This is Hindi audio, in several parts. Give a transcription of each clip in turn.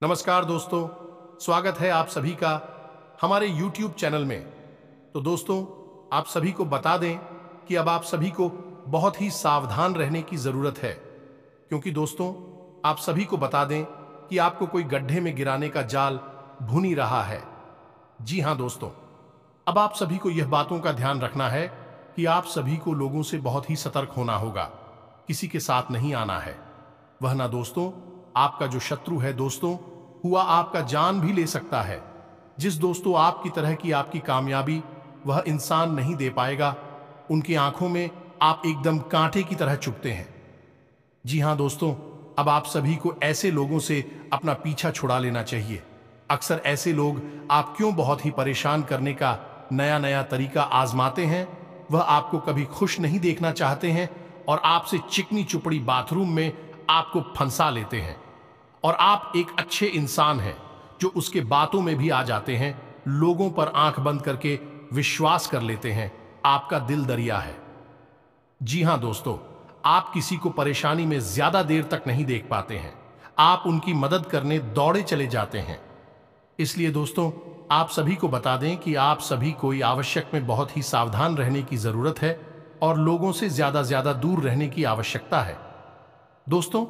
नमस्कार दोस्तों, स्वागत है आप सभी का हमारे YouTube चैनल में। तो दोस्तों, आप सभी को बता दें कि अब आप सभी को बहुत ही सावधान रहने की जरूरत है, क्योंकि दोस्तों आप सभी को बता दें कि आपको कोई गड्ढे में गिराने का जाल भुन ही रहा है। जी हां दोस्तों, अब आप सभी को यह बातों का ध्यान रखना है कि आप सभी को लोगों से बहुत ही सतर्क होना होगा, किसी के साथ नहीं आना है, वह ना दोस्तों आपका जो शत्रु है दोस्तों हुआ आपका जान भी ले सकता है। जिस दोस्तों आपकी तरह की आपकी कामयाबी वह इंसान नहीं दे पाएगा, उनकी आंखों में आप एकदम कांटे की तरह चुभते हैं। जी हां दोस्तों, अब आप सभी को ऐसे लोगों से अपना पीछा छुड़ा लेना चाहिए। अक्सर ऐसे लोग आप क्यों बहुत ही परेशान करने का नया नया तरीका आजमाते हैं, वह आपको कभी खुश नहीं देखना चाहते हैं और आपसे चिकनी चुपड़ी बाथरूम में आपको फंसा लेते हैं। और आप एक अच्छे इंसान हैं जो उसके बातों में भी आ जाते हैं, लोगों पर आंख बंद करके विश्वास कर लेते हैं। आपका दिल दरिया है। जी हां दोस्तों, आप किसी को परेशानी में ज्यादा देर तक नहीं देख पाते हैं, आप उनकी मदद करने दौड़े चले जाते हैं। इसलिए दोस्तों आप सभी को बता दें कि आप सभी को आवश्यक में बहुत ही सावधान रहने की जरूरत है और लोगों से ज्यादा दूर रहने की आवश्यकता है। दोस्तों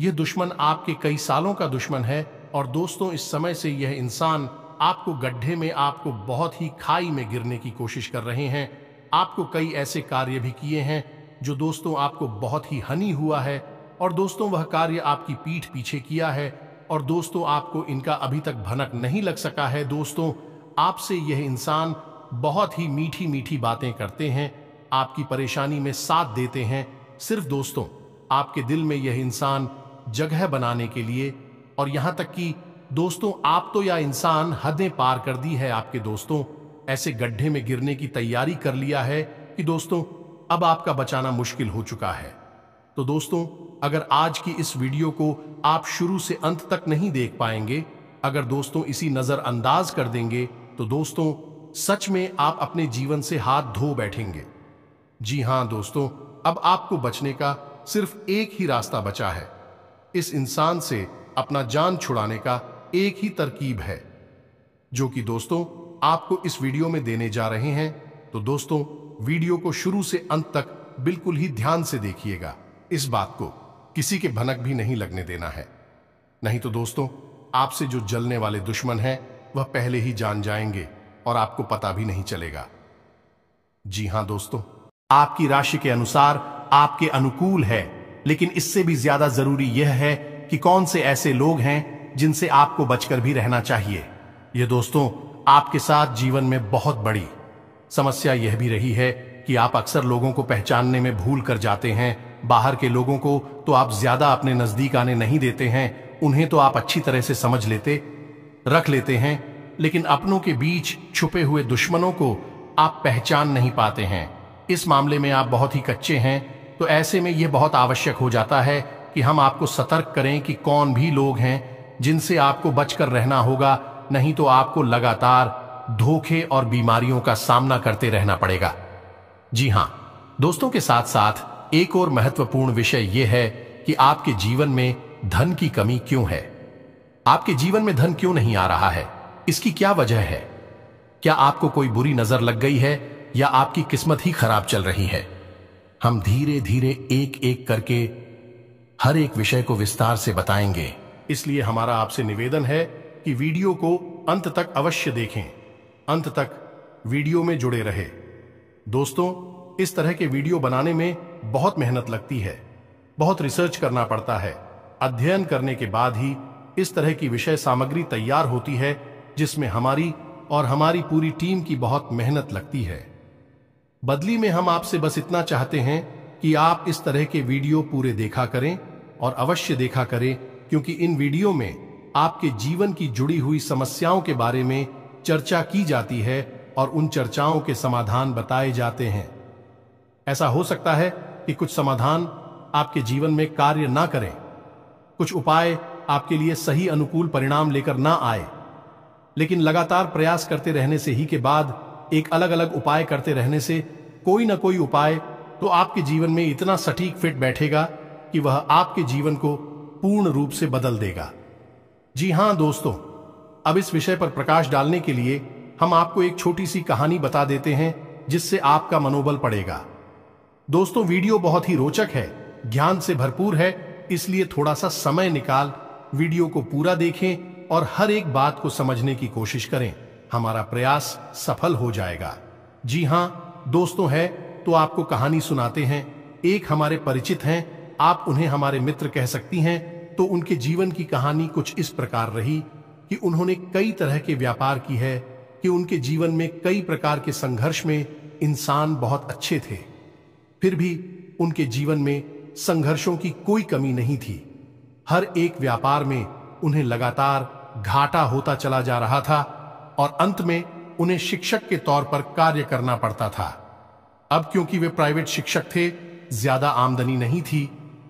यह दुश्मन आपके कई सालों का दुश्मन है और दोस्तों इस समय से यह इंसान आपको गड्ढे में, आपको बहुत ही खाई में गिरने की कोशिश कर रहे हैं। आपको कई ऐसे कार्य भी किए हैं जो दोस्तों आपको बहुत ही हानि हुआ है और दोस्तों वह कार्य आपकी पीठ पीछे किया है और दोस्तों आपको इनका अभी तक भनक नहीं लग सका है। दोस्तों आपसे यह इंसान बहुत ही मीठी मीठी बातें करते हैं, आपकी परेशानी में साथ देते हैं। सिर्फ दोस्तों आपके दिल में यह इंसान जगह बनाने के लिए, और यहां तक कि दोस्तों आप तो या इंसान हदें पार कर दी है आपके दोस्तों, ऐसे गड्ढे में गिरने की तैयारी कर लिया है कि दोस्तों अब आपका बचाना मुश्किल हो चुका है। तो दोस्तों अगर आज की इस वीडियो को आप शुरू से अंत तक नहीं देख पाएंगे, अगर दोस्तों इसी नजरअंदाज कर देंगे, तो दोस्तों सच में आप अपने जीवन से हाथ धो बैठेंगे। जी हां दोस्तों, अब आपको बचने का सिर्फ एक ही रास्ता बचा है। इस इंसान से अपना जान छुड़ाने का एक ही तरकीब है, जो कि दोस्तों आपको इस वीडियो में देने जा रहे हैं। तो दोस्तों वीडियो को शुरू से अंत तक बिल्कुल ही ध्यान से देखिएगा। इस बात को किसी के भनक भी नहीं लगने देना है, नहीं तो दोस्तों आपसे जो जलने वाले दुश्मन हैं वह पहले ही जान जाएंगे और आपको पता भी नहीं चलेगा। जी हां दोस्तों, आपकी राशि के अनुसार आपके अनुकूल है, लेकिन इससे भी ज्यादा जरूरी यह है कि कौन से ऐसे लोग हैं जिनसे आपको बचकर भी रहना चाहिए। यह दोस्तों आपके साथ जीवन में बहुत बड़ी समस्या यह भी रही है कि आप अक्सर लोगों को पहचानने में भूल कर जाते हैं। बाहर के लोगों को तो आप ज्यादा अपने नजदीक आने नहीं देते हैं, उन्हें तो आप अच्छी तरह से समझ लेते रख लेते हैं, लेकिन अपनों के बीच छुपे हुए दुश्मनों को आप पहचान नहीं पाते हैं। इस मामले में आप बहुत ही कच्चे हैं, तो ऐसे में यह बहुत आवश्यक हो जाता है कि हम आपको सतर्क करें कि कौन भी लोग हैं जिनसे आपको बचकर रहना होगा, नहीं तो आपको लगातार धोखे और बीमारियों का सामना करते रहना पड़ेगा। जी हां दोस्तों, के साथ साथ एक और महत्वपूर्ण विषय यह है कि आपके जीवन में धन की कमी क्यों है। आपके जीवन में धन क्यों नहीं आ रहा है, इसकी क्या वजह है? क्या आपको कोई बुरी नजर लग गई है या आपकी किस्मत ही खराब चल रही है? हम धीरे धीरे एक एक करके हर एक विषय को विस्तार से बताएंगे, इसलिए हमारा आपसे निवेदन है कि वीडियो को अंत तक अवश्य देखें, अंत तक वीडियो में जुड़े रहे। दोस्तों इस तरह के वीडियो बनाने में बहुत मेहनत लगती है, बहुत रिसर्च करना पड़ता है, अध्ययन करने के बाद ही इस तरह की विषय सामग्री तैयार होती है, जिसमें हमारी और हमारी पूरी टीम की बहुत मेहनत लगती है। बदली में हम आपसे बस इतना चाहते हैं कि आप इस तरह के वीडियो पूरे देखा करें और अवश्य देखा करें, क्योंकि इन वीडियो में आपके जीवन की जुड़ी हुई समस्याओं के बारे में चर्चा की जाती है और उन चर्चाओं के समाधान बताए जाते हैं। ऐसा हो सकता है कि कुछ समाधान आपके जीवन में कार्य ना करें, कुछ उपाय आपके लिए सही अनुकूल परिणाम लेकर ना आए, लेकिन लगातार प्रयास करते रहने से ही के बाद एक अलग अलग उपाय करते रहने से कोई ना कोई उपाय तो आपके जीवन में इतना सटीक फिट बैठेगा कि वह आपके जीवन को पूर्ण रूप से बदल देगा। जी हाँ दोस्तों, अब इस विषय पर प्रकाश डालने के लिए हम आपको एक छोटी सी कहानी बता देते हैं जिससे आपका मनोबल बढ़ेगा। दोस्तों, वीडियो बहुत ही रोचक है, ज्ञान से भरपूर है, इसलिए थोड़ा सा समय निकाल वीडियो को पूरा देखें और हर एक बात को समझने की कोशिश करें। हमारा प्रयास सफल हो जाएगा। जी हाँ दोस्तों, है तो आपको कहानी सुनाते हैं। एक हमारे परिचित हैं, आप उन्हें हमारे मित्र कह सकती हैं। तो उनके जीवन की कहानी कुछ इस प्रकार रही कि उन्होंने कई तरह के व्यापार की है, कि उनके जीवन में कई प्रकार के संघर्ष में इंसान बहुत अच्छे थे, फिर भी उनके जीवन में संघर्षों की कोई कमी नहीं थी। हर एक व्यापार में उन्हें लगातार घाटा होता चला जा रहा था और अंत में उन्हें शिक्षक के तौर पर कार्य करना पड़ता था। अब क्योंकि वे प्राइवेट शिक्षक थे, ज्यादा आमदनी नहीं थी,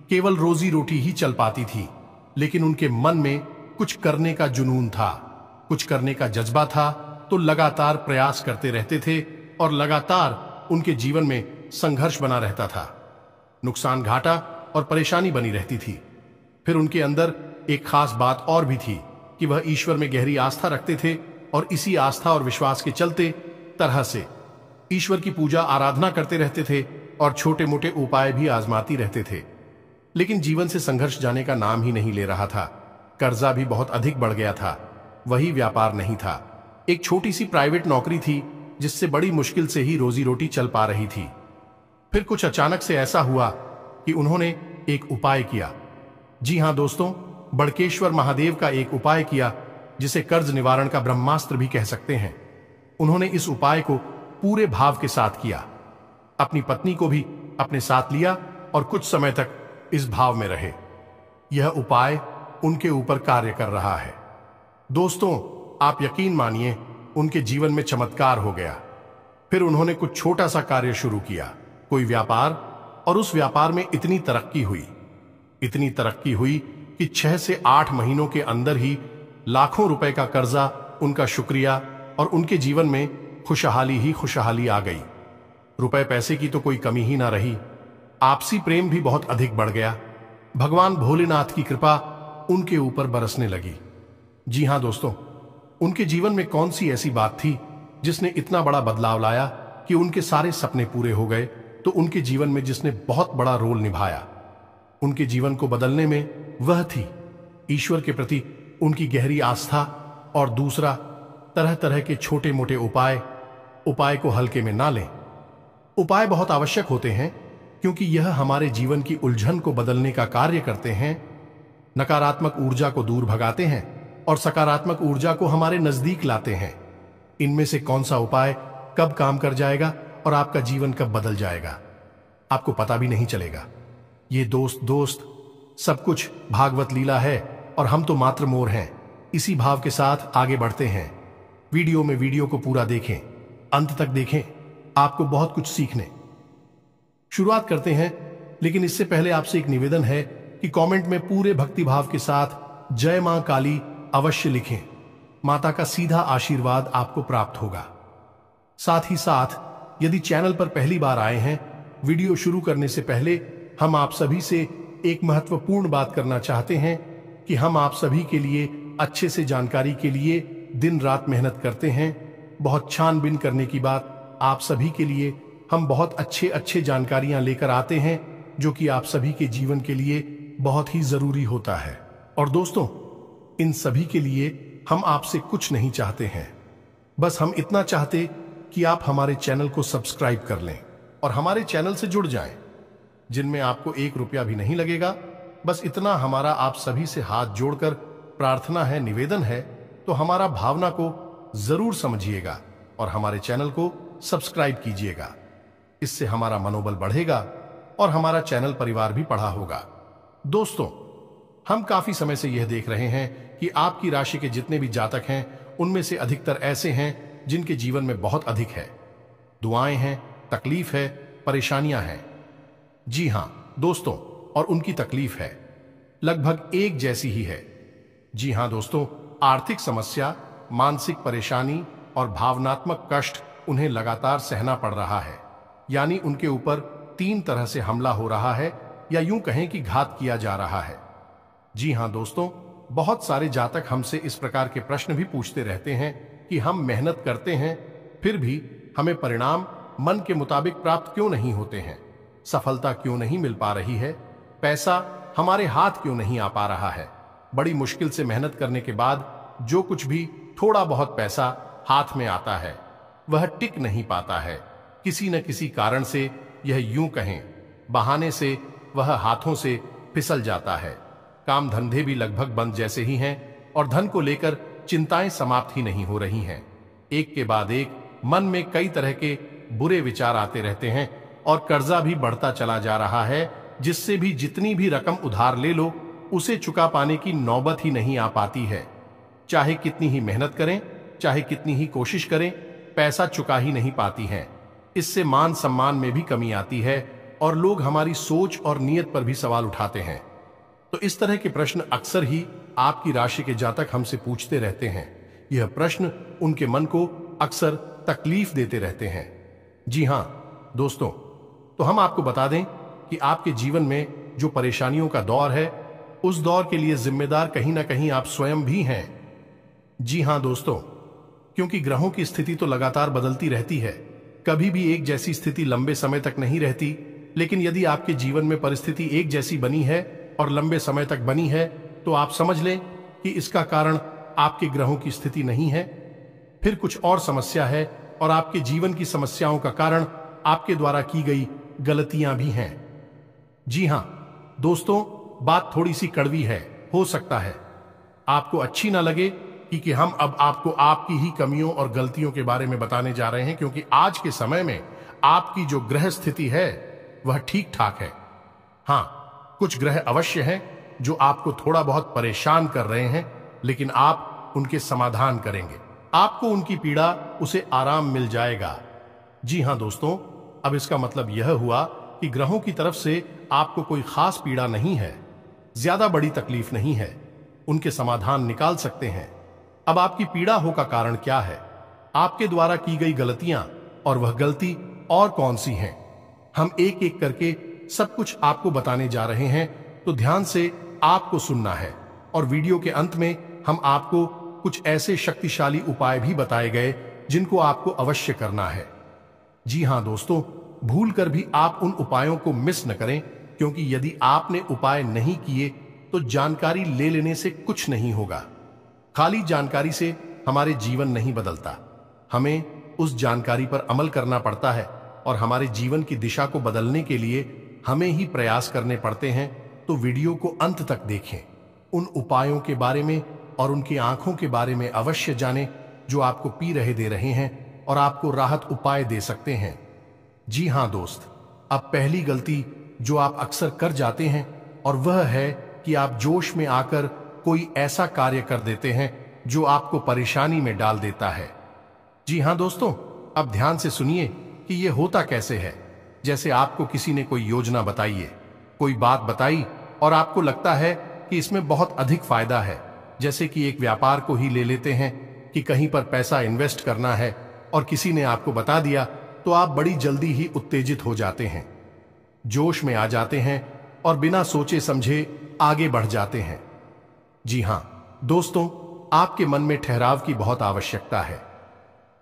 केवल रोजी रोटी ही चल पाती थी, लेकिन उनके मन में कुछ करने का जुनून था, कुछ करने का जज्बा था, तो लगातार प्रयास करते रहते थे और लगातार उनके जीवन में संघर्ष बना रहता था। नुकसान, घाटा और परेशानी बनी रहती थी। फिर उनके अंदर एक खास बात और भी थी कि वह ईश्वर में गहरी आस्था रखते थे और इसी आस्था और विश्वास के चलते तरह से ईश्वर की पूजा आराधना करते रहते थे और छोटे मोटे उपाय भी आजमाती रहते थे। लेकिन जीवन से संघर्ष जाने का नाम ही नहीं ले रहा था। कर्जा भी बहुत अधिक बढ़ गया था, वही व्यापार नहीं था। एक छोटी सी प्राइवेट नौकरी थी जिससे बड़ी मुश्किल से ही रोजी रोटी चल पा रही थी। फिर कुछ अचानक से ऐसा हुआ कि उन्होंने एक उपाय किया। जी हां दोस्तों, बड़केश्वर महादेव का एक उपाय किया, जिसे कर्ज निवारण का ब्रह्मास्त्र भी कह सकते हैं। उन्होंने इस उपाय को पूरे भाव के साथ किया, अपनी पत्नी को भी अपने साथ लिया और कुछ समय तक इस भाव में रहे। यह उपाय उनके ऊपर कार्य कर रहा है। दोस्तों, आप यकीन मानिए, उनके जीवन में चमत्कार हो गया। फिर उन्होंने कुछ छोटा सा कार्य शुरू किया, कोई व्यापार, और उस व्यापार में इतनी तरक्की हुई कि 6 से 8 महीनों के अंदर ही लाखों रुपए का कर्जा, उनका शुक्रिया और उनके जीवन में खुशहाली ही खुशहाली आ गई। रुपए पैसे की तो कोई कमी ही ना रही। आपसी प्रेम भी बहुत अधिक बढ़ गया। भगवान भोलेनाथ की कृपा उनके ऊपर बरसने लगी। जी हां दोस्तों, उनके जीवन में कौन सी ऐसी बात थी जिसने इतना बड़ा बदलाव लाया कि उनके सारे सपने पूरे हो गए? तो उनके जीवन में जिसने बहुत बड़ा रोल निभाया उनके जीवन को बदलने में, वह थी ईश्वर के प्रति उनकी गहरी आस्था। और दूसरा, तरह तरह के छोटे मोटे उपाय को हल्के में ना लें। उपाय बहुत आवश्यक होते हैं, क्योंकि यह हमारे जीवन की उलझन को बदलने का कार्य करते हैं, नकारात्मक ऊर्जा को दूर भगाते हैं और सकारात्मक ऊर्जा को हमारे नजदीक लाते हैं। इनमें से कौन सा उपाय कब काम कर जाएगा और आपका जीवन कब बदल जाएगा, आपको पता भी नहीं चलेगा। ये दोस्त सब कुछ भागवत लीला है और हम तो मात्र मोर हैं। इसी भाव के साथ आगे बढ़ते हैं। वीडियो को पूरा देखें, अंत तक देखें, आपको बहुत कुछ सीखने। शुरुआत करते हैं, लेकिन इससे पहले आपसे एक निवेदन है कि कमेंट में पूरे भक्ति भाव के साथ जय मां काली अवश्य लिखें। माता का सीधा आशीर्वाद आपको प्राप्त होगा। साथ ही साथ यदि चैनल पर पहली बार आए हैं, वीडियो शुरू करने से पहले हम आप सभी से एक महत्वपूर्ण बात करना चाहते हैं कि हम आप सभी के लिए अच्छे से जानकारी के लिए दिन रात मेहनत करते हैं। बहुत छानबीन करने की बात, आप सभी के लिए हम बहुत अच्छे जानकारियां लेकर आते हैं, जो कि आप सभी के जीवन के लिए बहुत ही जरूरी होता है। और दोस्तों, इन सभी के लिए हम आपसे कुछ नहीं चाहते हैं, बस हम इतना चाहते कि आप हमारे चैनल को सब्सक्राइब कर लें और हमारे चैनल से जुड़ जाएं, जिनमें आपको 1 रुपया भी नहीं लगेगा। बस इतना हमारा आप सभी से हाथ जोड़कर प्रार्थना है, निवेदन है। तो हमारा भावना को जरूर समझिएगा और हमारे चैनल को सब्सक्राइब कीजिएगा। इससे हमारा मनोबल बढ़ेगा और हमारा चैनल परिवार भी बढ़ा होगा। दोस्तों, हम काफी समय से यह देख रहे हैं कि आपकी राशि के जितने भी जातक हैं, उनमें से अधिकतर ऐसे हैं जिनके जीवन में बहुत अधिक है, दुआएं हैं, तकलीफ है, परेशानियां हैं। जी हां दोस्तों, और उनकी तकलीफ है लगभग एक जैसी ही है। जी हां दोस्तों, आर्थिक समस्या, मानसिक परेशानी और भावनात्मक कष्ट उन्हें लगातार सहना पड़ रहा है। यानी उनके ऊपर 3 तरह से हमला हो रहा है, या यूं कहें कि घात किया जा रहा है। जी हां दोस्तों, बहुत सारे जातक हमसे इस प्रकार के प्रश्न भी पूछते रहते हैं कि हम मेहनत करते हैं, फिर भी हमें परिणाम मन के मुताबिक प्राप्त क्यों नहीं होते हैं, सफलता क्यों नहीं मिल पा रही है, पैसा हमारे हाथ क्यों नहीं आ पा रहा है। बड़ी मुश्किल से मेहनत करने के बाद जो कुछ भी थोड़ा बहुत पैसा हाथ में आता है वह टिक नहीं पाता है। किसी न किसी कारण से, यह यूं कहें बहाने से, वह हाथों से फिसल जाता है। काम धंधे भी लगभग बंद जैसे ही हैं और धन को लेकर चिंताएं समाप्त ही नहीं हो रही हैं। एक के बाद एक मन में कई तरह के बुरे विचार आते रहते हैं और कर्जा भी बढ़ता चला जा रहा है, जिससे भी जितनी भी रकम उधार ले लो उसे चुका पाने की नौबत ही नहीं आ पाती है। चाहे कितनी ही मेहनत करें, चाहे कितनी ही कोशिश करें, पैसा चुका ही नहीं पाती हैं। इससे मान सम्मान में भी कमी आती है और लोग हमारी सोच और नीयत पर भी सवाल उठाते हैं। तो इस तरह के प्रश्न अक्सर ही आपकी राशि के जातक हमसे पूछते रहते हैं। यह प्रश्न उनके मन को अक्सर तकलीफ देते रहते हैं। जी हां दोस्तों, तो हम आपको बता दें कि आपके जीवन में जो परेशानियों का दौर है, उस दौर के लिए जिम्मेदार कहीं ना कहीं आप स्वयं भी हैं। जी हां दोस्तों, क्योंकि ग्रहों की स्थिति तो लगातार बदलती रहती है, कभी भी एक जैसी स्थिति लंबे समय तक नहीं रहती। लेकिन यदि आपके जीवन में परिस्थिति एक जैसी बनी है और लंबे समय तक बनी है, तो आप समझ लें कि इसका कारण आपके ग्रहों की स्थिति नहीं है, फिर कुछ और समस्या है। और आपके जीवन की समस्याओं का कारण आपके द्वारा की गई गलतियां भी हैं। जी हां दोस्तों, बात थोड़ी सी कड़वी है, हो सकता है आपको अच्छी ना लगे कि हम अब आपको आपकी ही कमियों और गलतियों के बारे में बताने जा रहे हैं, क्योंकि आज के समय में आपकी जो ग्रह स्थिति है वह ठीक ठाक है। हां, कुछ ग्रह अवश्य हैं जो आपको थोड़ा बहुत परेशान कर रहे हैं, लेकिन आप उनके समाधान करेंगे, आपको उनकी पीड़ा उसे आराम मिल जाएगा। जी हां दोस्तों, अब इसका मतलब यह हुआ कि ग्रहों की तरफ से आपको कोई खास पीड़ा नहीं है, ज्यादा बड़ी तकलीफ नहीं है, उनके समाधान निकाल सकते हैं। अब आपकी पीड़ा हो का कारण क्या है, आपके द्वारा की गई गलतियां, और वह गलती और कौन सी हैं, हम एक एक करके सब कुछ आपको बताने जा रहे हैं। तो ध्यान से आपको सुनना है और वीडियो के अंत में हम आपको कुछ ऐसे शक्तिशाली उपाय भी बताए गए जिनको आपको अवश्य करना है। जी हां दोस्तों, भूल कर भी आप उन उपायों को मिस न करें, क्योंकि यदि आपने उपाय नहीं किए तो जानकारी ले लेने से कुछ नहीं होगा। खाली जानकारी से हमारे जीवन नहीं बदलता, हमें उस जानकारी पर अमल करना पड़ता है और हमारे जीवन की दिशा को बदलने के लिए हमें ही प्रयास करने पड़ते हैं। तो वीडियो को अंत तक देखें, उन उपायों के बारे में और उनकी आंखों के बारे में अवश्य जानें जो आपको पी रहे दे रहे हैं और आपको राहत उपाय दे सकते हैं। जी हां दोस्त, अब पहली गलती जो आप अक्सर कर जाते हैं और वह है कि आप जोश में आकर कोई ऐसा कार्य कर देते हैं जो आपको परेशानी में डाल देता है। जी हां दोस्तों, अब ध्यान से सुनिए कि यह होता कैसे है। जैसे आपको किसी ने कोई योजना बताई है, कोई बात बताई और आपको लगता है कि इसमें बहुत अधिक फायदा है। जैसे कि एक व्यापार को ही ले लेते हैं कि कहीं पर पैसा इन्वेस्ट करना है और किसी ने आपको बता दिया, तो आप बड़ी जल्दी ही उत्तेजित हो जाते हैं, जोश में आ जाते हैं और बिना सोचे समझे आगे बढ़ जाते हैं। जी हां दोस्तों, आपके मन में ठहराव की बहुत आवश्यकता है।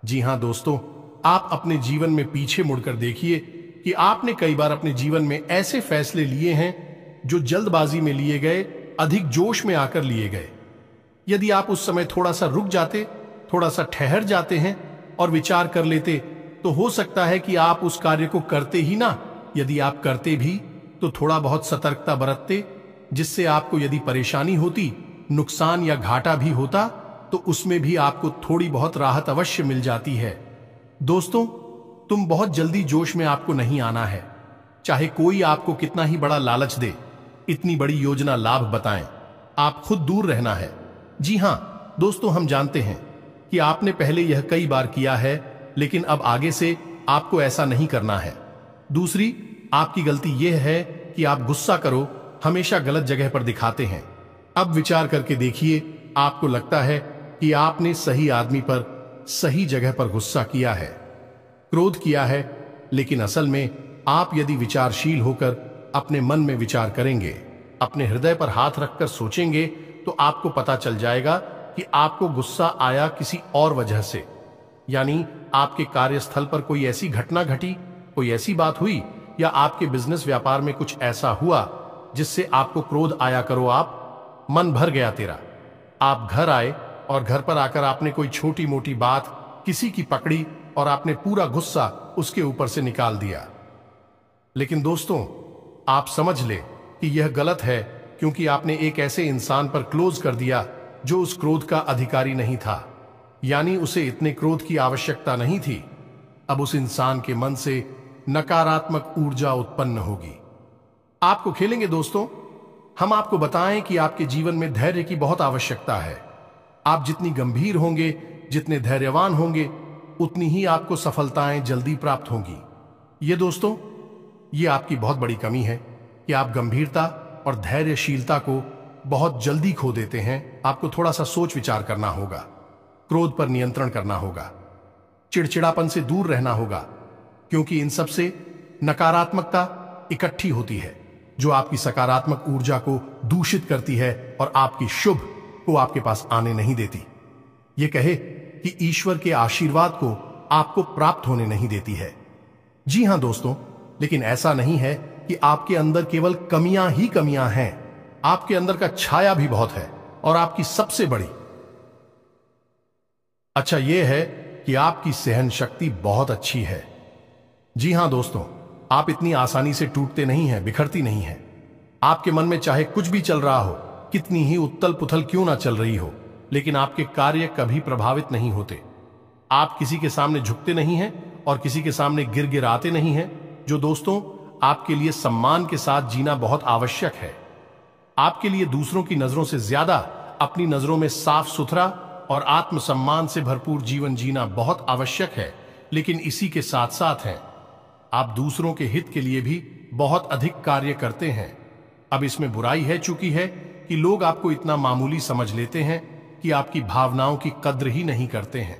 जी हां दोस्तों, आप अपने जीवन में पीछे मुड़कर देखिए कि आपने कई बार अपने जीवन में ऐसे फैसले लिए हैं जो जल्दबाजी में लिए गए, अधिक जोश में आकर लिए गए। यदि आप उस समय थोड़ा सा रुक जाते, थोड़ा सा ठहर जाते हैं और विचार कर लेते, तो हो सकता है कि आप उस कार्य को करते ही ना। यदि आप करते भी तो थोड़ा बहुत सतर्कता बरतते, जिससे आपको यदि परेशानी होती, नुकसान या घाटा भी होता, तो उसमें भी आपको थोड़ी बहुत राहत अवश्य मिल जाती है। दोस्तों, तुम बहुत जल्दी जोश में आपको नहीं आना है, चाहे कोई आपको कितना ही बड़ा लालच दे, इतनी बड़ी योजना लाभ बताएं, आप खुद दूर रहना है। जी हां दोस्तों, हम जानते हैं कि आपने पहले यह कई बार किया है, लेकिन अब आगे से आपको ऐसा नहीं करना है। दूसरी आपकी गलती यह है कि आप गुस्सा करो हमेशा गलत जगह पर दिखाते हैं। अब विचार करके देखिए, आपको लगता है कि आपने सही आदमी पर सही जगह पर गुस्सा किया है, क्रोध किया है, लेकिन असल में आप यदि विचारशील होकर अपने मन में विचार करेंगे, अपने हृदय पर हाथ रखकर सोचेंगे, तो आपको पता चल जाएगा कि आपको गुस्सा आया किसी और वजह से, यानी आपके कार्यस्थल पर कोई ऐसी घटना घटी, कोई ऐसी बात हुई, या आपके बिजनेस व्यापार में कुछ ऐसा हुआ जिससे आपको क्रोध आया करो। आप मन भर गया तेरा। आप घर आए और घर पर आकर आपने कोई छोटी मोटी बात किसी की पकड़ी और आपने पूरा गुस्सा उसके ऊपर से निकाल दिया। लेकिन दोस्तों, आप समझ ले कि यह गलत है, क्योंकि आपने एक ऐसे इंसान पर क्लोज कर दिया जो उस क्रोध का अधिकारी नहीं था, यानी उसे इतने क्रोध की आवश्यकता नहीं थी। अब उस इंसान के मन से नकारात्मक ऊर्जा उत्पन्न होगी। आपको खेलेंगे दोस्तों। हम आपको बताएं कि आपके जीवन में धैर्य की बहुत आवश्यकता है। आप जितनी गंभीर होंगे, जितने धैर्यवान होंगे, उतनी ही आपको सफलताएं जल्दी प्राप्त होंगी। ये दोस्तों, ये आपकी बहुत बड़ी कमी है कि आप गंभीरता और धैर्यशीलता को बहुत जल्दी खो देते हैं। आपको थोड़ा सा सोच विचार करना होगा, क्रोध पर नियंत्रण करना होगा, चिड़चिड़ापन से दूर रहना होगा, क्योंकि इन सब से नकारात्मकता इकट्ठी होती है जो आपकी सकारात्मक ऊर्जा को दूषित करती है और आपकी शुभ को आपके पास आने नहीं देती। ये कहे कि ईश्वर के आशीर्वाद को आपको प्राप्त होने नहीं देती है। जी हां दोस्तों, लेकिन ऐसा नहीं है कि आपके अंदर केवल कमियां ही कमियां हैं। आपके अंदर का छाया भी बहुत है, और आपकी सबसे बड़ी अच्छा यह है कि आपकी सहन शक्ति बहुत अच्छी है। जी हां दोस्तों, आप इतनी आसानी से टूटते नहीं हैं, बिखरती नहीं हैं। आपके मन में चाहे कुछ भी चल रहा हो, कितनी ही उथल पुथल क्यों ना चल रही हो, लेकिन आपके कार्य कभी प्रभावित नहीं होते। आप किसी के सामने झुकते नहीं हैं और किसी के सामने गिड़गिड़ाते नहीं हैं, जो दोस्तों आपके लिए सम्मान के साथ जीना बहुत आवश्यक है। आपके लिए दूसरों की नजरों से ज्यादा अपनी नजरों में साफ सुथरा और आत्मसम्मान से भरपूर जीवन जीना बहुत आवश्यक है। लेकिन इसी के साथ साथ है, आप दूसरों के हित के लिए भी बहुत अधिक कार्य करते हैं। अब इसमें बुराई है चूंकि है कि लोग आपको इतना मामूली समझ लेते हैं कि आपकी भावनाओं की कद्र ही नहीं करते हैं।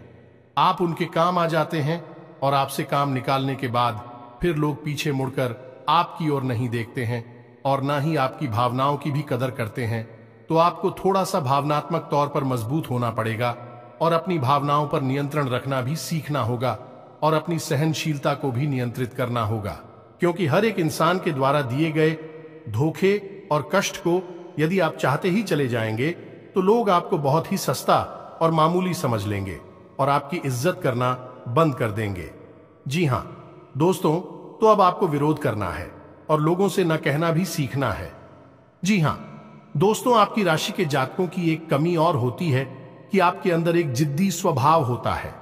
आप उनके काम आ जाते हैं और आपसे काम निकालने के बाद फिर लोग पीछे मुड़कर आपकी ओर नहीं देखते हैं और ना ही आपकी भावनाओं की भी कदर करते हैं। तो आपको थोड़ा सा भावनात्मक तौर पर मजबूत होना पड़ेगा और अपनी भावनाओं पर नियंत्रण रखना भी सीखना होगा और अपनी सहनशीलता को भी नियंत्रित करना होगा, क्योंकि हर एक इंसान के द्वारा दिए गए धोखे और कष्ट को यदि आप चाहते ही चले जाएंगे तो लोग आपको बहुत ही सस्ता और मामूली समझ लेंगे और आपकी इज्जत करना बंद कर देंगे। जी हां दोस्तों, तो अब आपको विरोध करना है और लोगों से न कहना भी सीखना है। जी हां दोस्तों, आपकी राशि के जातकों की एक कमी और होती है कि आपके अंदर एक जिद्दी स्वभाव होता है।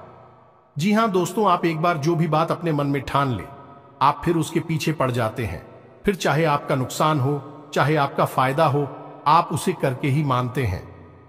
जी हां दोस्तों, आप एक बार जो भी बात अपने मन में ठान ले, आप फिर उसके पीछे पड़ जाते हैं। फिर चाहे आपका नुकसान हो, चाहे आपका फायदा हो, आप उसे करके ही मानते हैं।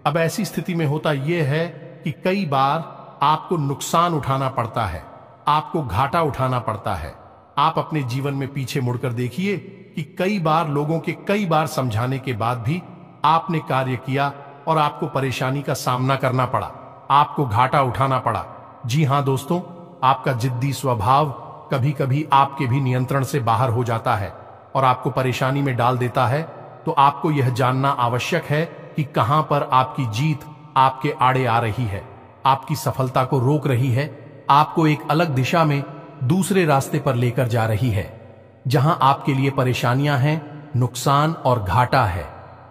अब ऐसी स्थिति में होता यह है कि कई बार आपको नुकसान उठाना पड़ता है, आपको घाटा उठाना पड़ता है। आप अपने जीवन में पीछे मुड़कर देखिए कि कई बार लोगों के कई बार समझाने के बाद भी आपने कार्य किया और आपको परेशानी का सामना करना पड़ा, आपको घाटा उठाना पड़ा। जी हां दोस्तों, आपका जिद्दी स्वभाव कभी कभी आपके भी नियंत्रण से बाहर हो जाता है और आपको परेशानी में डाल देता है। तो आपको यह जानना आवश्यक है कि कहां पर आपकी जीत आपके आड़े आ रही है, आपकी सफलता को रोक रही है, आपको एक अलग दिशा में दूसरे रास्ते पर लेकर जा रही है, जहां आपके लिए परेशानियां हैं, नुकसान और घाटा है।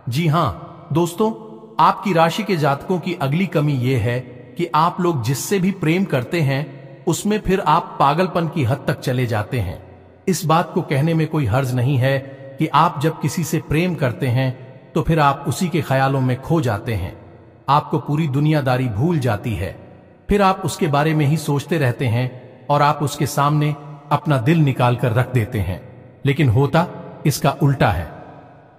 जी हां दोस्तों, आपकी राशि के जातकों की अगली कमी यह है कि आप लोग जिससे भी प्रेम करते हैं उसमें फिर आप पागलपन की हद तक चले जाते हैं। इस बात को कहने में कोई हर्ज नहीं है कि आप जब किसी से प्रेम करते हैं तो फिर आप उसी के ख्यालों में खो जाते हैं, आपको पूरी दुनियादारी भूल जाती है। फिर आप उसके बारे में ही सोचते रहते हैं और आप उसके सामने अपना दिल निकाल कर रख देते हैं। लेकिन होता इसका उल्टा है।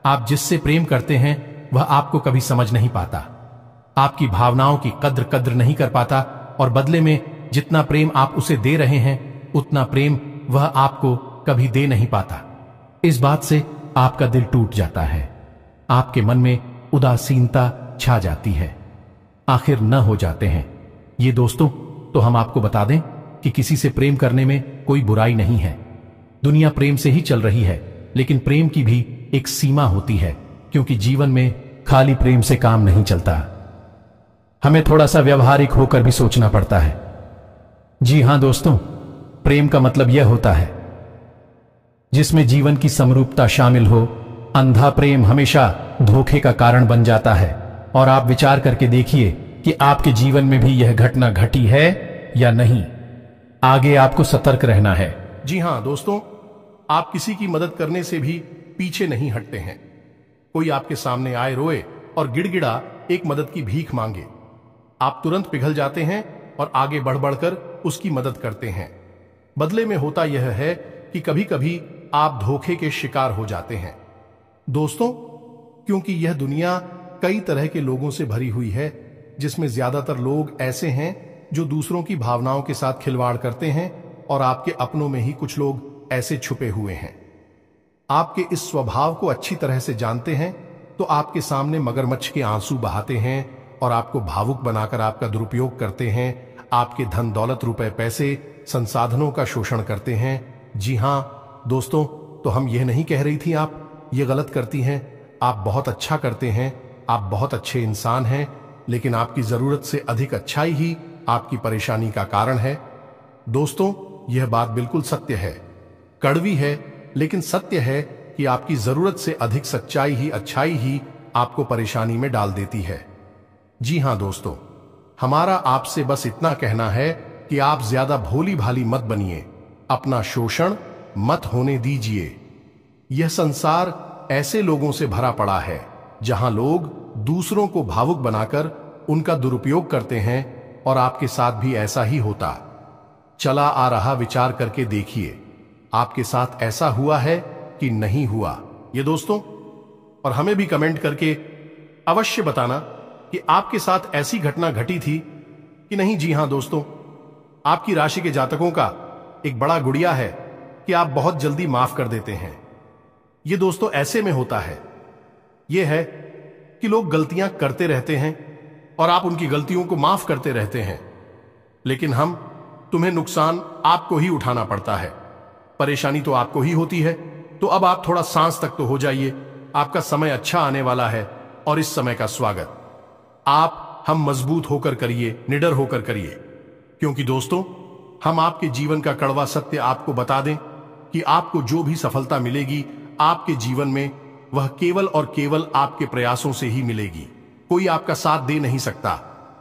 आप जिससे प्रेम करते हैं वह आपको कभी समझ नहीं पाता, आपकी भावनाओं की कद्र नहीं कर पाता और बदले में जितना प्रेम आप उसे दे रहे हैं उतना प्रेम वह आपको कभी दे नहीं पाता। इस बात से आपका दिल टूट जाता है, आपके मन में उदासीनता छा जाती है, आखिर न हो जाते हैं। ये दोस्तों, तो हम आपको बता दें कि किसी से प्रेम करने में कोई बुराई नहीं है। दुनिया प्रेम से ही चल रही है, लेकिन प्रेम की भी एक सीमा होती है, क्योंकि जीवन में खाली प्रेम से काम नहीं चलता, हमें थोड़ा सा व्यवहारिक होकर भी सोचना पड़ता है। जी हां दोस्तों, प्रेम का मतलब यह होता है जिसमें जीवन की समरूपता शामिल हो। अंधा प्रेम हमेशा धोखे का कारण बन जाता है। और आप विचार करके देखिए कि आपके जीवन में भी यह घटना घटी है या नहीं। आगे आपको सतर्क रहना है। जी हां दोस्तों, आप किसी की मदद करने से भी पीछे नहीं हटते हैं। कोई आपके सामने आए रोए और गिड़गिड़ा एक मदद की भीख मांगे, आप तुरंत पिघल जाते हैं और आगे बढ़ बढ़कर उसकी मदद करते हैं। बदले में होता यह है कि कभी कभी आप धोखे के शिकार हो जाते हैं। दोस्तों, क्योंकि यह दुनिया कई तरह के लोगों से भरी हुई है, जिसमें ज्यादातर लोग ऐसे हैं जो दूसरों की भावनाओं के साथ खिलवाड़ करते हैं, और आपके अपनों में ही कुछ लोग ऐसे छुपे हुए हैं। आपके इस स्वभाव को अच्छी तरह से जानते हैं तो आपके सामने मगरमच्छ के आंसू बहाते हैं और आपको भावुक बनाकर आपका दुरुपयोग करते हैं। आपके धन दौलत, रुपए पैसे, संसाधनों का शोषण करते हैं। जी हां दोस्तों, तो हम यह नहीं कह रही थी आप ये गलत करती हैं। आप बहुत अच्छा करते हैं, आप बहुत अच्छे इंसान हैं, लेकिन आपकी जरूरत से अधिक अच्छाई ही आपकी परेशानी का कारण है। दोस्तों, यह बात बिल्कुल सत्य है, कड़वी है, लेकिन सत्य है कि आपकी जरूरत से अधिक सच्चाई ही, अच्छाई ही आपको परेशानी में डाल देती है। जी हां दोस्तों, हमारा आपसे बस इतना कहना है कि आप ज्यादा भोली भाली मत बनिए, अपना शोषण मत होने दीजिए। यह संसार ऐसे लोगों से भरा पड़ा है जहां लोग दूसरों को भावुक बनाकर उनका दुरुपयोग करते हैं, और आपके साथ भी ऐसा ही होता चला आ रहा। विचार करके देखिए, आपके साथ ऐसा हुआ है कि नहीं हुआ ये दोस्तों, और हमें भी कमेंट करके अवश्य बताना कि आपके साथ ऐसी घटना घटी थी कि नहीं। जी हां दोस्तों, आपकी राशि के जातकों का एक बड़ा गुड़िया है कि आप बहुत जल्दी माफ कर देते हैं। ये दोस्तों ऐसे में होता है, यह है कि लोग गलतियां करते रहते हैं और आप उनकी गलतियों को माफ करते रहते हैं, लेकिन तुम्हें नुकसान आपको ही उठाना पड़ता है। परेशानी तो आपको ही होती है। तो अब आप थोड़ा सांस तक तो हो जाइए, आपका समय अच्छा आने वाला है, और इस समय का स्वागत हम मजबूत होकर करिए, निडर होकर करिए, क्योंकि दोस्तों हम आपके जीवन का कड़वा सत्य आपको बता दें कि आपको जो भी सफलता मिलेगी आपके जीवन में, वह केवल और केवल आपके प्रयासों से ही मिलेगी। कोई आपका साथ दे नहीं सकता,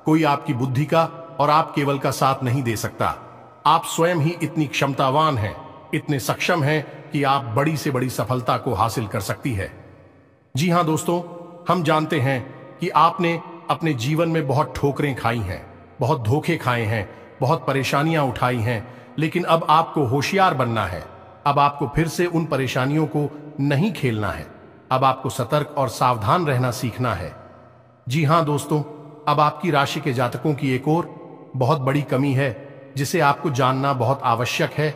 कोई आपकी बुद्धि का और आप केवल का साथ नहीं दे सकता। आप स्वयं ही इतनी क्षमतावान हैं, इतने सक्षम हैं कि आप बड़ी से बड़ी सफलता को हासिल कर सकती है। जी हां दोस्तों, हम जानते हैं कि आपने अपने जीवन में बहुत ठोकरें खाई हैं, बहुत धोखे खाए हैं, बहुत परेशानियां उठाई हैं, लेकिन अब आपको होशियार बनना है। अब आपको फिर से उन परेशानियों को नहीं खेलना है। अब आपको सतर्क और सावधान रहना सीखना है। जी हां दोस्तों, अब आपकी राशि के जातकों की एक और बहुत बड़ी कमी है जिसे आपको जानना बहुत आवश्यक है।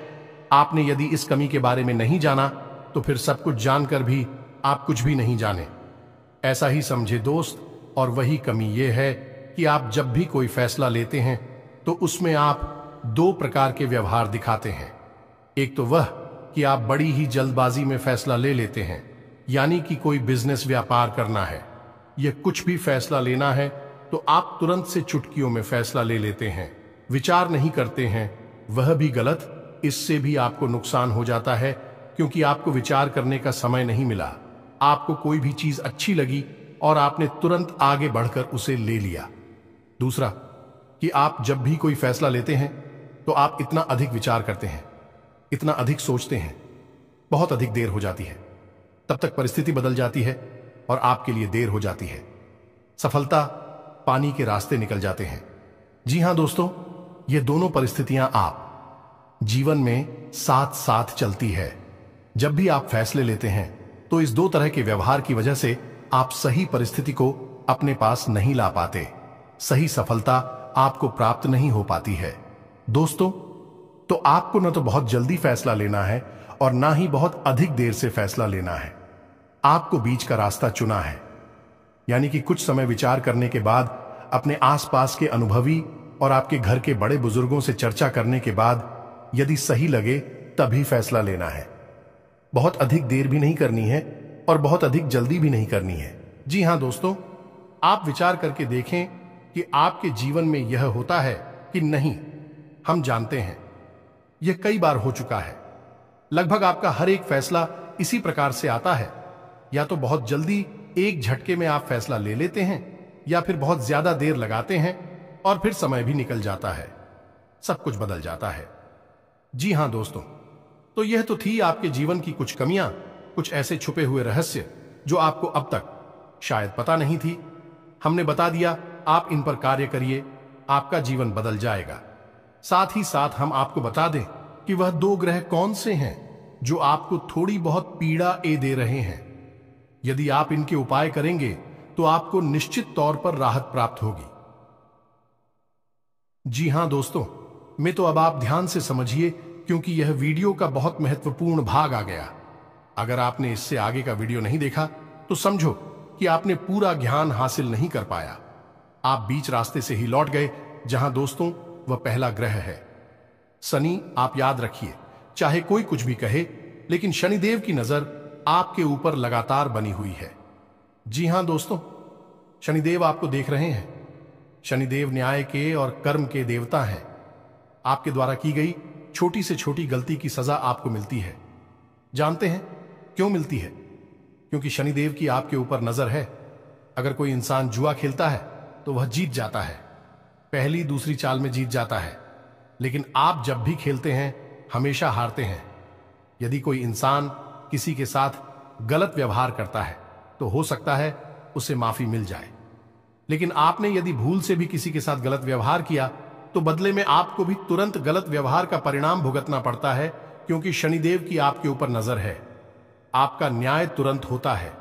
आपने यदि इस कमी के बारे में नहीं जाना तो फिर सब कुछ जानकर भी आप कुछ भी नहीं जाने, ऐसा ही समझे दोस्त। और वही कमी यह है कि आप जब भी कोई फैसला लेते हैं तो उसमें आप दो प्रकार के व्यवहार दिखाते हैं। एक तो वह कि आप बड़ी ही जल्दबाजी में फैसला ले लेते हैं, यानी कि कोई बिजनेस व्यापार करना है या कुछ भी फैसला लेना है तो आप तुरंत से चुटकियों में फैसला ले लेते हैं, विचार नहीं करते हैं। वह भी गलत, इससे भी आपको नुकसान हो जाता है, क्योंकि आपको विचार करने का समय नहीं मिला। आपको कोई भी चीज अच्छी लगी और आपने तुरंत आगे बढ़कर उसे ले लिया। दूसरा कि आप जब भी कोई फैसला लेते हैं तो आप इतना अधिक विचार करते हैं, इतना अधिक सोचते हैं, बहुत अधिक देर हो जाती है, तब तक परिस्थिति बदल जाती है और आपके लिए देर हो जाती है। सफलता पानी के रास्ते निकल जाते हैं। जी हां दोस्तों, ये दोनों परिस्थितियां आप जीवन में साथ साथ चलती है। जब भी आप फैसले लेते हैं तो इस दो तरह के व्यवहार की वजह से आप सही परिस्थिति को अपने पास नहीं ला पाते, सही सफलता आपको प्राप्त नहीं हो पाती है। दोस्तों, तो आपको न तो बहुत जल्दी फैसला लेना है और ना ही बहुत अधिक देर से फैसला लेना है। आपको बीच का रास्ता चुना है, यानी कि कुछ समय विचार करने के बाद, अपने आसपास के अनुभवी और आपके घर के बड़े बुजुर्गों से चर्चा करने के बाद यदि सही लगे तभी फैसला लेना है। बहुत अधिक देर भी नहीं करनी है और बहुत अधिक जल्दी भी नहीं करनी है। जी हां दोस्तों, आप विचार करके देखें कि आपके जीवन में यह होता है कि नहीं। हम जानते हैं यह कई बार हो चुका है। लगभग आपका हर एक फैसला इसी प्रकार से आता है। या तो बहुत जल्दी एक झटके में आप फैसला ले लेते हैं, या फिर बहुत ज्यादा देर लगाते हैं और फिर समय भी निकल जाता है, सब कुछ बदल जाता है। जी हां दोस्तों, तो यह तो थी आपके जीवन की कुछ कमियां, कुछ ऐसे छुपे हुए रहस्य जो आपको अब तक शायद पता नहीं थी। हमने बता दिया, आप इन पर कार्य करिए, आपका जीवन बदल जाएगा। साथ ही साथ हम आपको बता दें कि वह 2 ग्रह कौन से हैं जो आपको थोड़ी बहुत पीड़ा दे रहे हैं। यदि आप इनके उपाय करेंगे तो आपको निश्चित तौर पर राहत प्राप्त होगी। जी हां दोस्तों, मैं तो अब आप ध्यान से समझिए, क्योंकि यह वीडियो का बहुत महत्वपूर्ण भाग आ गया। अगर आपने इससे आगे का वीडियो नहीं देखा तो समझो कि आपने पूरा ज्ञान हासिल नहीं कर पाया। आप बीच रास्ते से ही लौट गए। जहां दोस्तों वह पहला ग्रह है शनि। आप याद रखिए, चाहे कोई कुछ भी कहे, लेकिन शनिदेव की नजर आपके ऊपर लगातार बनी हुई है। जी हां दोस्तों, शनिदेव आपको देख रहे हैं। शनिदेव न्याय के और कर्म के देवता हैं। आपके द्वारा की गई छोटी से छोटी गलती की सजा आपको मिलती है। जानते हैं क्यों मिलती है? क्योंकि शनिदेव की आपके ऊपर नजर है। अगर कोई इंसान जुआ खेलता है तो वह जीत जाता है, पहली दूसरी चाल में जीत जाता है। लेकिन आप जब भी खेलते हैं हमेशा हारते हैं। यदि कोई इंसान किसी के साथ गलत व्यवहार करता है तो हो सकता है उसे माफी मिल जाए, लेकिन आपने यदि भूल से भी किसी के साथ गलत व्यवहार किया तो बदले में आपको भी तुरंत गलत व्यवहार का परिणाम भुगतना पड़ता है, क्योंकि शनिदेव की आपके ऊपर नजर है। आपका न्याय तुरंत होता है।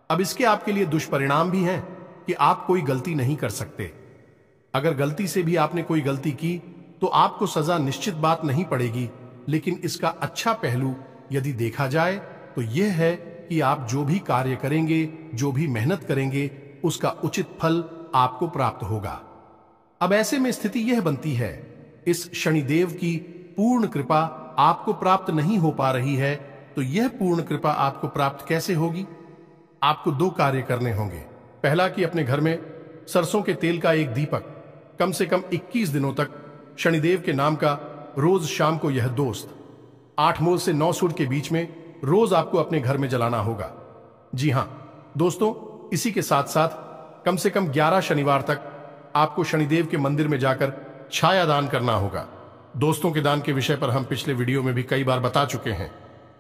अब इसके आपके लिए दुष्परिणाम भी हैं कि आप कोई गलती नहीं कर सकते। अगर गलती से भी आपने कोई गलती की तो आपको सजा निश्चित बात नहीं पड़ेगी, लेकिन इसका अच्छा पहलू यदि देखा जाए तो यह है कि आप जो भी कार्य करेंगे, जो भी मेहनत करेंगे, उसका उचित फल आपको प्राप्त होगा। अब ऐसे में स्थिति यह बनती है, इस शनिदेव की पूर्ण कृपा आपको प्राप्त नहीं हो पा रही है, तो यह पूर्ण कृपा आपको प्राप्त कैसे होगी? आपको 2 कार्य करने होंगे। पहला कि अपने घर में सरसों के तेल का एक दीपक कम से कम 21 दिनों तक शनिदेव के नाम का रोज शाम को यह दोस्त 8 मूल से 9 सूर्य के बीच में रोज आपको अपने घर में जलाना होगा। जी हां दोस्तों, इसी के साथ साथ कम से कम 11 शनिवार तक आपको शनिदेव के मंदिर में जाकर छाया दान करना होगा। दोस्तों के दान के विषय पर हम पिछले वीडियो में भी कई बार बता चुके हैं।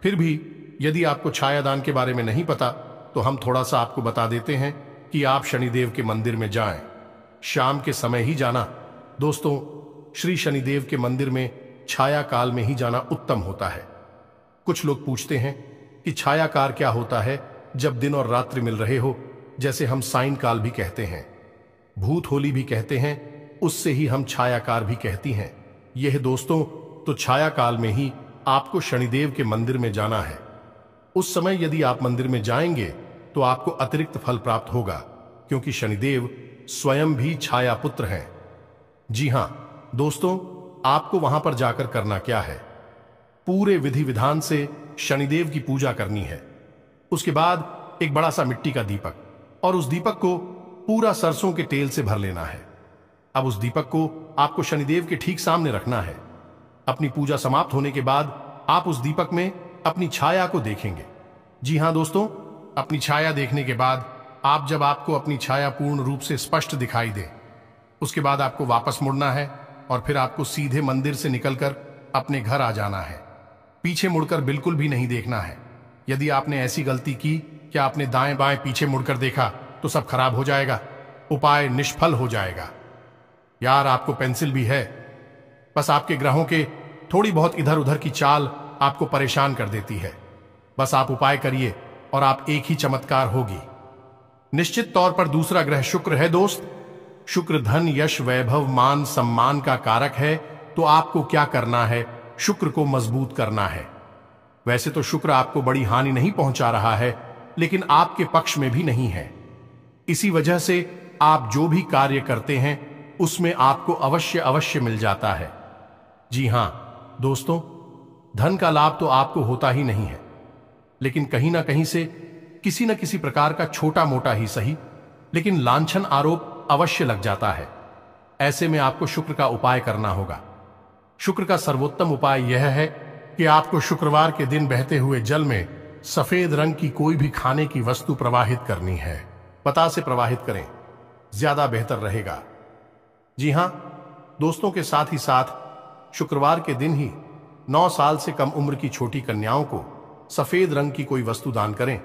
फिर भी यदि आपको छाया दान के बारे में नहीं पता तो हम थोड़ा सा आपको बता देते हैं कि आप शनिदेव के मंदिर में जाएं। शाम के समय ही जाना। दोस्तों, श्री शनिदेव के मंदिर में छाया काल में ही जाना उत्तम होता है। कुछ लोग पूछते हैं कि छायाकार क्या होता है जब दिन और रात्रि मिल रहे हो, जैसे हम साइन काल भी कहते हैं, भूत होली भी कहते हैं, उससे ही हम छायाकार भी कहती हैं। यह दोस्तों तो छाया काल में ही आपको शनिदेव के मंदिर में जाना है। उस समय यदि आप मंदिर में जाएंगे तो आपको अतिरिक्त फल प्राप्त होगा, क्योंकि शनिदेव स्वयं भी छाया पुत्र हैं। जी हां दोस्तों, आपको वहां पर जाकर करना क्या है? पूरे विधि विधान से शनिदेव की पूजा करनी है। उसके बाद एक बड़ा सा मिट्टी का दीपक, और उस दीपक को पूरा सरसों के तेल से भर लेना है। अब उस दीपक को आपको शनिदेव के ठीक सामने रखना है। अपनी पूजा समाप्त होने के बाद आप उस दीपक में अपनी छाया को देखेंगे। जी हां दोस्तों, अपनी छाया देखने के बाद जब आपको अपनी छाया पूर्ण रूप से स्पष्ट दिखाई दे, उसके बाद आपको वापस मुड़ना है और फिर आपको सीधे मंदिर से निकलकर अपने घर आ जाना है। पीछे मुड़कर बिल्कुल भी नहीं देखना है। यदि आपने ऐसी गलती की कि आपने दाएं बाएं पीछे मुड़कर देखा तो सब खराब हो जाएगा, उपाय निष्फल हो जाएगा। यार, आपको पेंसिल भी है, बस आपके ग्रहों के थोड़ी बहुत इधर उधर की चाल आपको परेशान कर देती है। बस आप उपाय करिए और आप एक ही चमत्कार होगी। निश्चित तौर पर दूसरा ग्रह शुक्र है दोस्त। शुक्र धन, यश, वैभव, मान, सम्मान का कारक है। तो आपको क्या करना है? शुक्र को मजबूत करना है। वैसे तो शुक्र आपको बड़ी हानि नहीं पहुंचा रहा है, लेकिन आपके पक्ष में भी नहीं है। इसी वजह से आप जो भी कार्य करते हैं उसमें आपको अवश्य मिल जाता है। जी हां दोस्तों, धन का लाभ तो आपको होता ही नहीं है, लेकिन कहीं ना कहीं से किसी न किसी प्रकार का छोटा मोटा ही सही, लेकिन लांछन आरोप अवश्य लग जाता है। ऐसे में आपको शुक्र का उपाय करना होगा। शुक्र का सर्वोत्तम उपाय यह है कि आपको शुक्रवार के दिन बहते हुए जल में सफेद रंग की कोई भी खाने की वस्तु प्रवाहित करनी है। पता से प्रवाहित करें, ज्यादा बेहतर रहेगा। जी हां दोस्तों, के साथ ही साथ शुक्रवार के दिन ही 9 साल से कम उम्र की छोटी कन्याओं को सफेद रंग की कोई वस्तु दान करें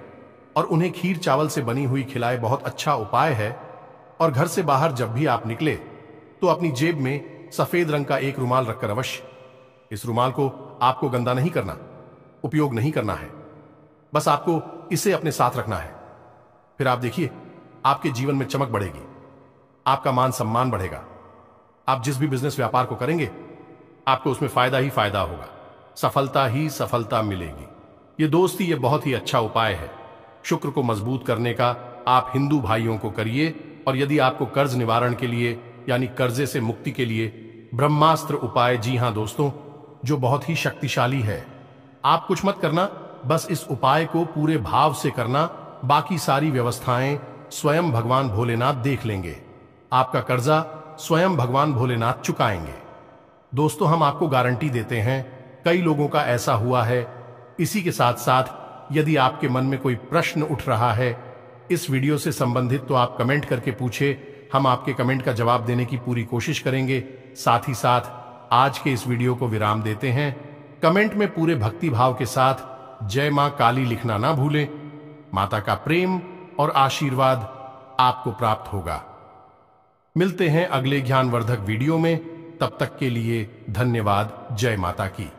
और उन्हें खीर चावल से बनी हुई खिलाए। बहुत अच्छा उपाय है। और घर से बाहर जब भी आप निकले तो अपनी जेब में सफेद रंग का एक रुमाल रखकर अवश्य। इस रुमाल को आपको गंदा नहीं करना, उपयोग नहीं करना है, बस आपको इसे अपने साथ रखना है। फिर आप देखिए आपके जीवन में चमक बढ़ेगी, आपका मान सम्मान बढ़ेगा। आप जिस भी बिजनेस व्यापार को करेंगे आपको उसमें फायदा ही फायदा होगा, सफलता ही सफलता मिलेगी। ये दोस्ती ये बहुत ही अच्छा उपाय है शुक्र को मजबूत करने का। आप हिंदू भाइयों को करिए। और यदि आपको कर्ज निवारण के लिए यानी कर्जे से मुक्ति के लिए ब्रह्मास्त्र उपाय, जी हां दोस्तों, जो बहुत ही शक्तिशाली है। आप कुछ मत करना, बस इस उपाय को पूरे भाव से करना। बाकी सारी व्यवस्थाएं स्वयं भगवान भोलेनाथ देख लेंगे। आपका कर्जा स्वयं भगवान भोलेनाथ चुकाएंगे। दोस्तों, हम आपको गारंटी देते हैं, कई लोगों का ऐसा हुआ है। इसी के साथ साथ यदि आपके मन में कोई प्रश्न उठ रहा है इस वीडियो से संबंधित, तो आप कमेंट करके पूछे। हम आपके कमेंट का जवाब देने की पूरी कोशिश करेंगे। साथ ही साथ आज के इस वीडियो को विराम देते हैं। कमेंट में पूरे भक्ति भाव के साथ जय मां काली लिखना ना भूलें। माता का प्रेम और आशीर्वाद आपको प्राप्त होगा। मिलते हैं अगले ज्ञानवर्धक वीडियो में। तब तक के लिए धन्यवाद। जय माता की।